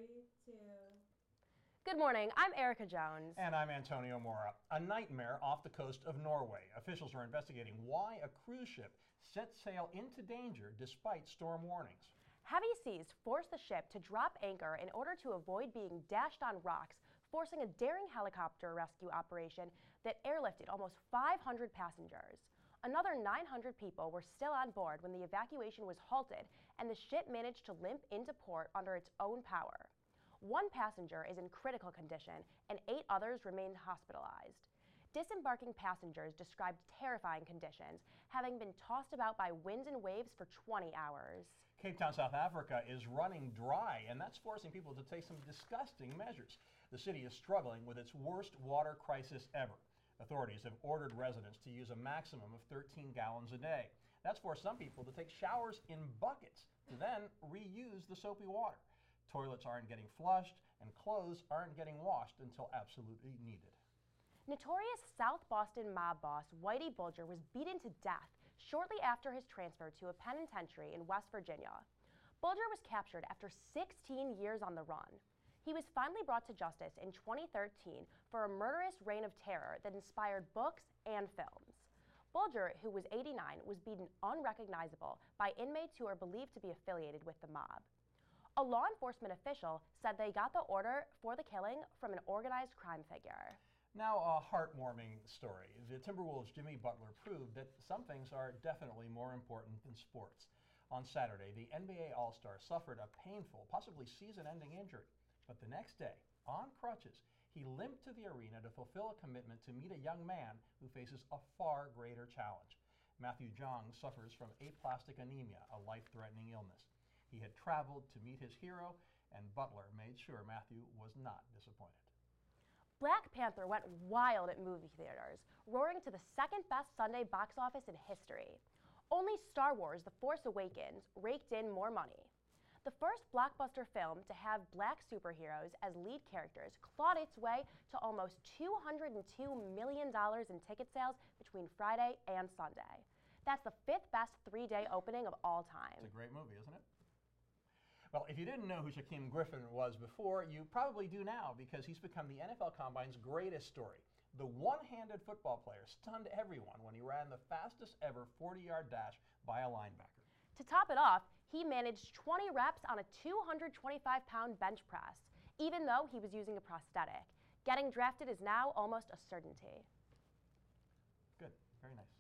3, 2. Good morning, I'm Erica Jones. And I'm Antonio Mora. A nightmare off the coast of Norway. Officials are investigating why a cruise ship set sail into danger despite storm warnings. Heavy seas forced the ship to drop anchor in order to avoid being dashed on rocks, forcing a daring helicopter rescue operation that airlifted almost 500 passengers. Another 900 people were still on board when the evacuation was halted and the ship managed to limp into port under its own power. One passenger is in critical condition and 8 others remain hospitalized. Disembarking passengers described terrifying conditions, having been tossed about by winds and waves for 20 hours. Cape Town, South Africa is running dry, and that's forcing people to take some disgusting measures. The city is struggling with its worst water crisis ever. Authorities have ordered residents to use a maximum of 13 gallons a day. That's forced some people to take showers in buckets to then reuse the soapy water. Toilets aren't getting flushed, and clothes aren't getting washed until absolutely needed. Notorious South Boston mob boss Whitey Bulger was beaten to death shortly after his transfer to a penitentiary in West Virginia. Bulger was captured after 16 years on the run. He was finally brought to justice in 2013 for a murderous reign of terror that inspired books and films. Bulger, who was 89, was beaten unrecognizable by inmates who are believed to be affiliated with the mob. A law enforcement official said they got the order for the killing from an organized crime figure. Now, a heartwarming story. The Timberwolves' Jimmy Butler proved that some things are definitely more important than sports. On Saturday, the NBA All-Star suffered a painful, possibly season-ending injury. But the next day, on crutches, he limped to the arena to fulfill a commitment to meet a young man who faces a far greater challenge. Matthew Jong suffers from aplastic anemia, a life-threatening illness. He had traveled to meet his hero, and Butler made sure Matthew was not disappointed. Black Panther went wild at movie theaters, roaring to the second best Sunday box office in history. Only Star Wars: The Force Awakens raked in more money. The first blockbuster film to have black superheroes as lead characters clawed its way to almost $202 million in ticket sales between Friday and Sunday. That's the 5th best 3-day opening of all time. It's a great movie, isn't it? Well, if you didn't know who Shaquem Griffin was before, you probably do now because he's become the NFL Combine's greatest story. The one-handed football player stunned everyone when he ran the fastest ever 40-yard dash by a linebacker. To top it off, he managed 20 reps on a 225-pound bench press, even though he was using a prosthetic. Getting drafted is now almost a certainty. Good. Very nice.